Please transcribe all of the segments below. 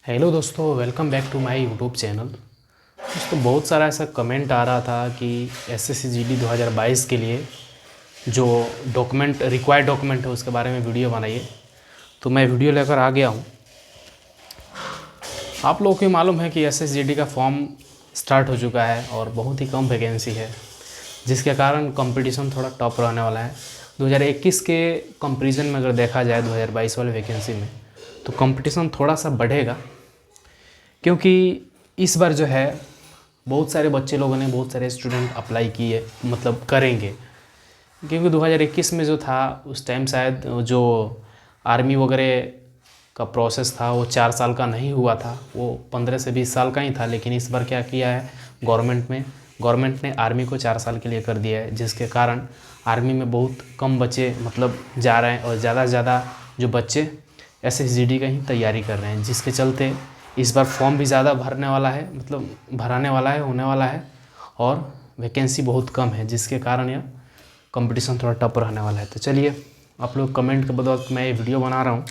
Hello दोस्तों, welcome back to my YouTube channel. दोस्तों, बहुत सारा ऐसा कमेंट आ रहा था कि एसएससी जीडी 2022 के लिए जो डॉक्यूमेंट रिक्वायर्ड डॉक्यूमेंट है उसके बारे में वीडियो बनाइए। तो मैं वीडियो लेकर आ गया हूँ। आप लोगों को मालूम है कि एसएससी जीडी का फॉर्म स्टार्ट हो चुका है और बहुत ही कम वैकेंसी है, जिसके कारण कंपटीशन थोड़ा टफ रहने वाला है। 2021 के कंपेरिजन में अगर देखा जाए 2022 वाले वैकेंसी में, तो कंपटीशन थोड़ा सा बढ़ेगा, क्योंकि इस बार जो है बहुत सारे बच्चे लोगों ने, बहुत सारे स्टूडेंट अप्लाई किए, मतलब करेंगे। क्योंकि 2021 में जो था उस टाइम शायद जो आर्मी वगैरह का प्रोसेस था वो 4 साल का नहीं हुआ था, वो 15 से 20 साल का ही था। लेकिन इस बार क्या किया है गवर्नमेंट ने आर्मी को 4 साल के लिए कर दिया है, जिसके कारण आर्मी में बहुत कम बच्चे मतलब जा रहे हैं और ज़्यादा से ज़्यादा जो बच्चे एसएसजीडी का ही तैयारी कर रहे हैं, जिसके चलते इस बार फॉर्म भी ज़्यादा भरने वाला है, मतलब होने वाला है, और वैकेंसी बहुत कम है, जिसके कारण यह कंपटीशन थोड़ा टफ रहने वाला है। तो चलिए, आप लोग कमेंट के बदौलत मैं ये वीडियो बना रहा हूँ,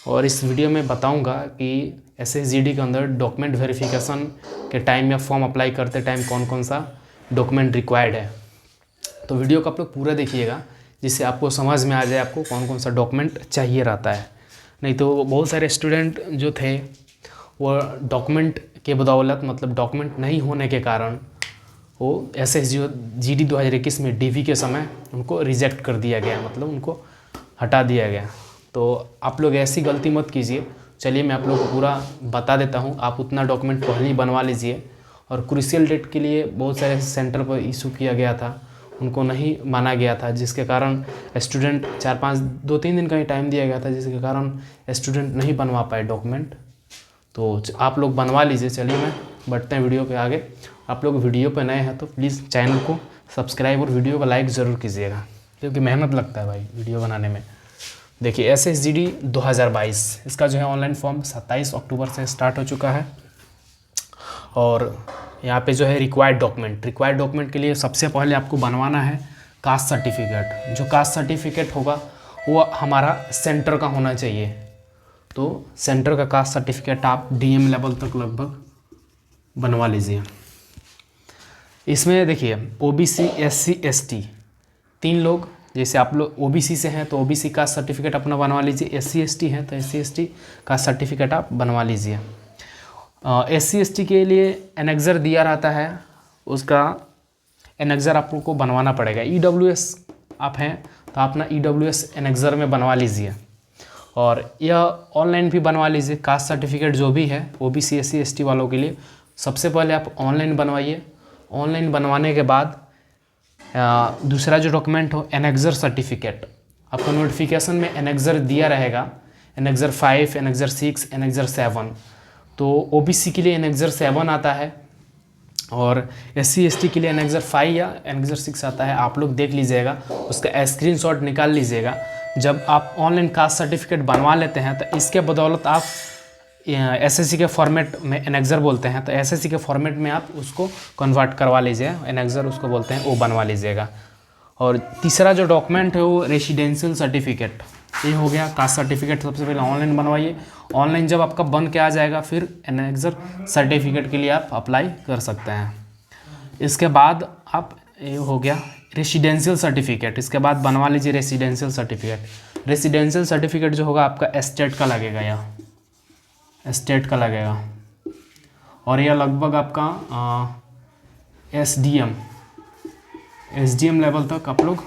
और इस वीडियो में बताऊँगा कि एसएसजीडी के अंदर डॉक्यूमेंट वेरिफिकेशन के टाइम या फॉर्म अप्लाई करते टाइम कौन कौन सा डॉक्यूमेंट रिक्वायर्ड है। तो वीडियो को आप लोग पूरा देखिएगा, जिससे आपको समझ में आ जाए आपको कौन कौन सा डॉक्यूमेंट चाहिए रहता है। नहीं तो बहुत सारे स्टूडेंट जो थे वो डॉक्यूमेंट के बदौलत, मतलब डॉक्यूमेंट नहीं होने के कारण, वो एसएसजीडी 2021 में डीवी के समय उनको रिजेक्ट कर दिया गया, मतलब उनको हटा दिया गया। तो आप लोग ऐसी गलती मत कीजिए। चलिए, मैं आप लोगों को पूरा बता देता हूँ। आप उतना डॉक्यूमेंट पहले ही बनवा लीजिए। और क्रूशियल डेट के लिए बहुत सारे सेंटर पर इशू किया गया था, उनको नहीं माना गया था, जिसके कारण स्टूडेंट 2-3 दिन का ही टाइम दिया गया था, जिसके कारण स्टूडेंट नहीं बनवा पाए डॉक्यूमेंट। तो आप लोग बनवा लीजिए। चलिए, मैं बढ़ते हैं वीडियो पे आगे। आप लोग वीडियो पे नए हैं तो प्लीज़ चैनल को सब्सक्राइब और वीडियो को लाइक ज़रूर कीजिएगा, क्योंकि मेहनत लगता है भाई वीडियो बनाने में। देखिए, एसएसजीडी 2022 इसका जो है ऑनलाइन फॉर्म 27 अक्टूबर से स्टार्ट हो चुका है। और यहाँ पे जो है रिक्वायर्ड डॉक्यूमेंट के लिए सबसे पहले आपको बनवाना है कास्ट सर्टिफिकेट। जो कास्ट सर्टिफिकेट होगा वो हमारा सेंटर का होना चाहिए। तो सेंटर का कास्ट सर्टिफिकेट आप डीएम लेवल तक लगभग बनवा लीजिए। इसमें देखिए, ओबीसी, एससी, एसटी 3 लोग, जैसे आप लोग ओबीसी से हैं तो ओबीसी कास्ट सर्टिफिकेट अपना बनवा लीजिए, एससी एसटी हैं तो एससी एसटी कास्ट सर्टिफिकेट आप बनवा लीजिए। एससी एसटी के लिए एनेक्जर दिया रहता है, उसका एनेक्जर आपको बनवाना पड़ेगा। ईडब्ल्यूएस आप हैं तो आप अपना ईडब्ल्यूएस एनेक्जर में बनवा लीजिए, और यह ऑनलाइन भी बनवा लीजिए। कास्ट सर्टिफिकेट जो भी है ओबीसी, एससी, एसटी वालों के लिए सबसे पहले आप ऑनलाइन बनवाइए। ऑनलाइन बनवाने के बाद दूसरा जो डॉक्यूमेंट हो एनेक्जर सर्टिफिकेट, आपको नोटिफिकेशन में एनेक्जर दिया रहेगा, एनेक्जर 5, एनेक्जर 6, एनेक्जर 7। तो ओबीसी के लिए एनेक्जर 7 आता है, और एससी एसटी के लिए एनेक्जर 5 या एनेक्जर 6 आता है। आप लोग देख लीजिएगा, उसका स्क्रीनशॉट निकाल लीजिएगा। जब आप ऑनलाइन कास्ट सर्टिफिकेट बनवा लेते हैं तो इसके बदौलत आप एसएससी के फॉर्मेट में एनेक्जर बोलते हैं, तो एसएससी के फॉर्मेट में आप उसको कन्वर्ट करवा लीजिए, एनेक्जर उसको बोलते हैं, वो बनवा लीजिएगा। और तीसरा जो डॉक्यूमेंट है वो रेसिडेंशियल सर्टिफिकेट, ये हो गया। कास्ट सर्टिफिकेट सबसे पहले ऑनलाइन बनवाइए। ऑनलाइन जब आपका बन के आ जाएगा, फिर एनेक्जर सर्टिफिकेट के लिए आप अप्लाई कर सकते हैं। इसके बाद आप, ये हो गया रेसिडेंशियल सर्टिफिकेट, इसके बाद बनवा लीजिए रेसिडेंशियल सर्टिफिकेट। रेसिडेंशियल सर्टिफिकेट जो होगा आपका स्टेट का लगेगा, या स्टेट का लगेगा, और यह लगभग आपका एसडीएम लेवल तक आप लोग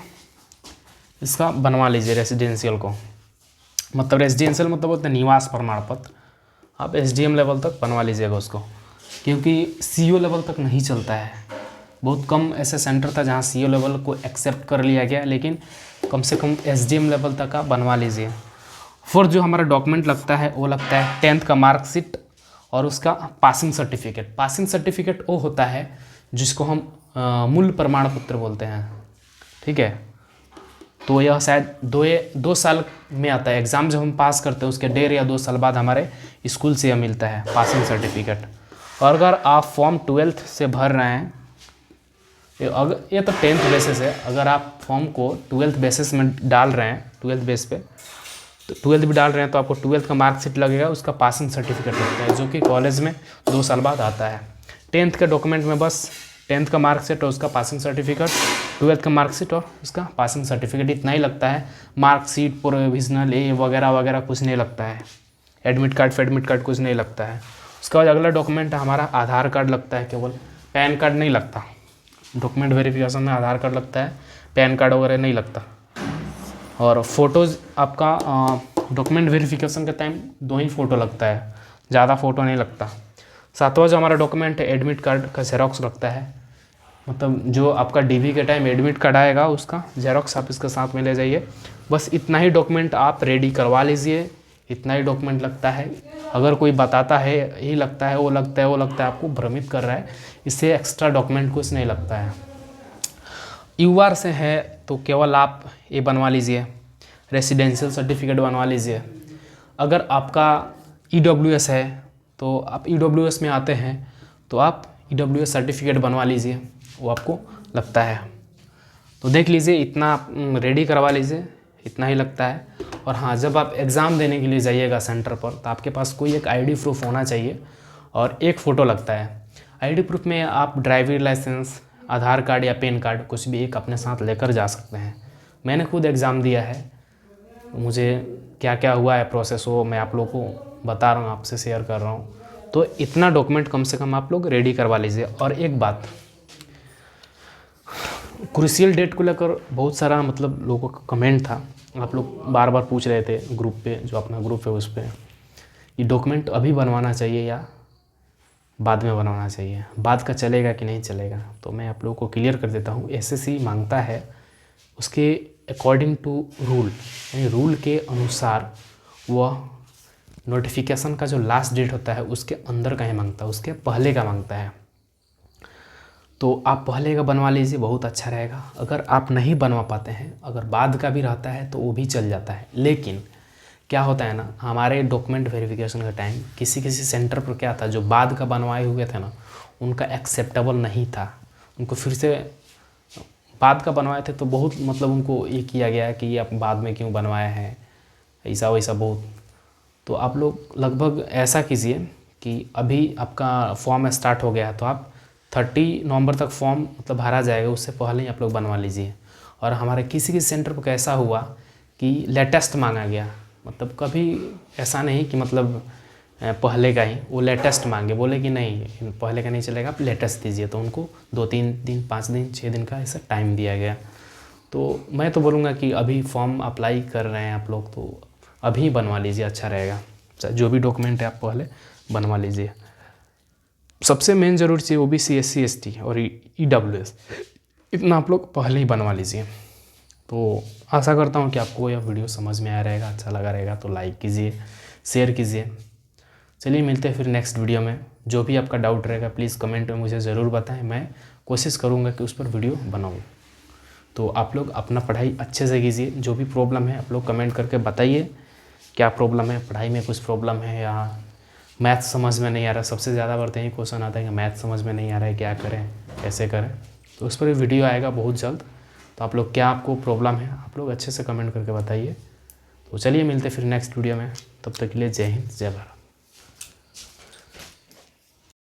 इसका बनवा लीजिए रेसिडेंशियल को। मतलब रेसिडेंशियल मतलब बोलते हैं निवास प्रमाण पत्र, आप एसडीएम लेवल तक बनवा लीजिएगा उसको, क्योंकि सीओ लेवल तक नहीं चलता है। बहुत कम ऐसे सेंटर था जहाँ सीओ लेवल को एक्सेप्ट कर लिया गया, लेकिन कम से कम एसडीएम लेवल तक आप बनवा लीजिए। फिर जो हमारा डॉक्यूमेंट लगता है वो लगता है 10th का मार्कशीट और उसका पासिंग सर्टिफिकेट। पासिंग सर्टिफिकेट वो होता है जिसको हम मूल प्रमाण पत्र बोलते हैं, ठीक है। तो यह शायद 2 साल में आता है। एग्ज़ाम जब हम पास करते हैं उसके 1.5 या 2 साल बाद हमारे स्कूल से यह मिलता है पासिंग सर्टिफिकेट। और अगर आप फॉर्म 12th से भर रहे हैं, ये तो 10th बेसिस है, अगर आप फॉर्म को 12th बेसिस में डाल रहे हैं, 12th बेस पे, तो 12th भी डाल रहे हैं तो आपको 12th का मार्कशीट लगेगा, उसका पासिंग सर्टिफिकेट लगता है, जो कि कॉलेज में 2 साल बाद आता है। 10th के डॉक्यूमेंट में बस 10th का मार्कशीट और उसका पासिंग सर्टिफिकेट, 12th का मार्कशीट और उसका पासिंग सर्टिफिकेट, इतना ही लगता है। मार्कशीट, प्रोविजनल ए वगैरह वगैरह कुछ नहीं लगता है। एडमिट कार्ड कुछ नहीं लगता है। उसके बाद अगला डॉक्यूमेंट हमारा आधार कार्ड लगता है केवल, पैन कार्ड नहीं लगता। डॉक्यूमेंट वेरिफिकेशन में आधार कार्ड लगता है, पैन कार्ड वगैरह नहीं लगता। और फ़ोटोज़ आपका डॉक्यूमेंट वेरिफिकेशन के टाइम 2 ही फ़ोटो लगता है, ज़्यादा फ़ोटो नहीं लगता। 7वां जो हमारा डॉक्यूमेंट है, एडमिट कार्ड का जेरॉक्स लगता है। मतलब जो आपका डीवी के टाइम एडमिट कार्ड आएगा उसका जेरॉक्स आप इसके साथ में ले जाइए। बस इतना ही डॉक्यूमेंट आप रेडी करवा लीजिए, इतना ही डॉक्यूमेंट लगता है। अगर कोई बताता है ये लगता है वो लगता है वो लगता है, आपको भ्रमित कर रहा है, इससे एक्स्ट्रा डॉक्यूमेंट कुछ नहीं लगता है। यूआर से है तो केवल आप ये बनवा लीजिए, रेसिडेंशियल सर्टिफिकेट बनवा लीजिए। अगर आपका ईडब्ल्यूएस है तो आप ईडब्ल्यूएस में आते हैं तो आप ईडब्ल्यूएस सर्टिफिकेट बनवा लीजिए, वो आपको लगता है। तो देख लीजिए, इतना रेडी करवा लीजिए, इतना ही लगता है। और हाँ, जब आप एग्ज़ाम देने के लिए जाइएगा सेंटर पर तो आपके पास कोई एक आईडी प्रूफ होना चाहिए और एक फ़ोटो लगता है। आईडी प्रूफ में आप ड्राइविंग लाइसेंस, आधार कार्ड या पैन कार्ड कुछ भी एक अपने साथ लेकर जा सकते हैं। मैंने खुद एग्ज़ाम दिया है, मुझे क्या क्या हुआ है प्रोसेस वो मैं आप लोगों को बता रहा हूँ, आपसे शेयर कर रहा हूँ। तो इतना डॉक्यूमेंट कम से कम आप लोग रेडी करवा लीजिए। और एक बात, क्रूशियल डेट को लेकर बहुत सारा मतलब लोगों का कमेंट था, आप लोग बार बार पूछ रहे थे ग्रुप पे, जो अपना ग्रुप है उस पर, ये डॉक्यूमेंट अभी बनवाना चाहिए या बाद में बनवाना चाहिए, बाद का चलेगा कि नहीं चलेगा। तो मैं आप लोगों को क्लियर कर देता हूँ। एसएससी मांगता है उसके अकॉर्डिंग टू रूल, यानी रूल के अनुसार वह नोटिफिकेशन का जो लास्ट डेट होता है उसके अंदर का ही मांगता है, उसके पहले का मांगता है। तो आप पहले का बनवा लीजिए, बहुत अच्छा रहेगा। अगर आप नहीं बनवा पाते हैं, अगर बाद का भी रहता है तो वो भी चल जाता है। लेकिन क्या होता है ना, हमारे डॉक्यूमेंट वेरिफिकेशन का टाइम किसी किसी सेंटर पर क्या था, जो बाद का बनवाए हुए थे ना, उनका एक्सेप्टेबल नहीं था। उनको फिर से बाद का बनवाए थे तो बहुत मतलब उनको ये किया गया कि आप बाद में क्यों बनवाए हैं, ऐसा वैसा बहुत। तो आप लोग लगभग ऐसा कीजिए कि अभी आपका फॉर्म स्टार्ट हो गया है तो आप 30 नवंबर तक फॉर्म मतलब भरा जाएगा, उससे पहले ही आप लोग बनवा लीजिए। और हमारे किसी किसी सेंटर पर कैसा हुआ कि लेटेस्ट मांगा गया, मतलब कभी ऐसा नहीं कि मतलब पहले का ही, वो लेटेस्ट मांगे, बोले कि नहीं पहले का नहीं चलेगा, आप लेटेस्ट दीजिए। तो उनको 2-3 दिन, 5 दिन, 6 दिन का ऐसा टाइम दिया गया। तो मैं तो बोलूँगा कि अभी फॉर्म अप्लाई कर रहे हैं आप लोग तो अभी बनवा लीजिए, अच्छा रहेगा। जो भी डॉक्यूमेंट है आप पहले बनवा लीजिए। सबसे मेन ज़रूरी चीज़ ओबीसी, एससी, एसटी और ईडब्ल्यूएस, इतना आप लोग पहले ही बनवा लीजिए। तो आशा करता हूँ कि आपको यह वीडियो समझ में आया रहेगा, अच्छा लगा रहेगा। तो लाइक कीजिए, शेयर कीजिए। चलिए मिलते हैं फिर नेक्स्ट वीडियो में। जो भी आपका डाउट रहेगा प्लीज़ कमेंट में मुझे ज़रूर बताएं, मैं कोशिश करूँगा कि उस पर वीडियो बनाऊँ। तो आप लोग अपना पढ़ाई अच्छे से कीजिए। जो भी प्रॉब्लम है आप लोग कमेंट करके बताइए, क्या प्रॉब्लम है, पढ़ाई में कुछ प्रॉब्लम है या मैथ समझ में नहीं आ रहा। सबसे ज़्यादा बार यही क्वेश्चन आता है कि मैथ समझ में नहीं आ रहा है, क्या करें, कैसे करें। तो उस पर भी वीडियो आएगा बहुत जल्द। तो आप लोग क्या आपको प्रॉब्लम है आप लोग अच्छे से कमेंट करके बताइए। तो चलिए मिलते फिर नेक्स्ट वीडियो में, तब तक के लिए जय हिंद, जय भारत।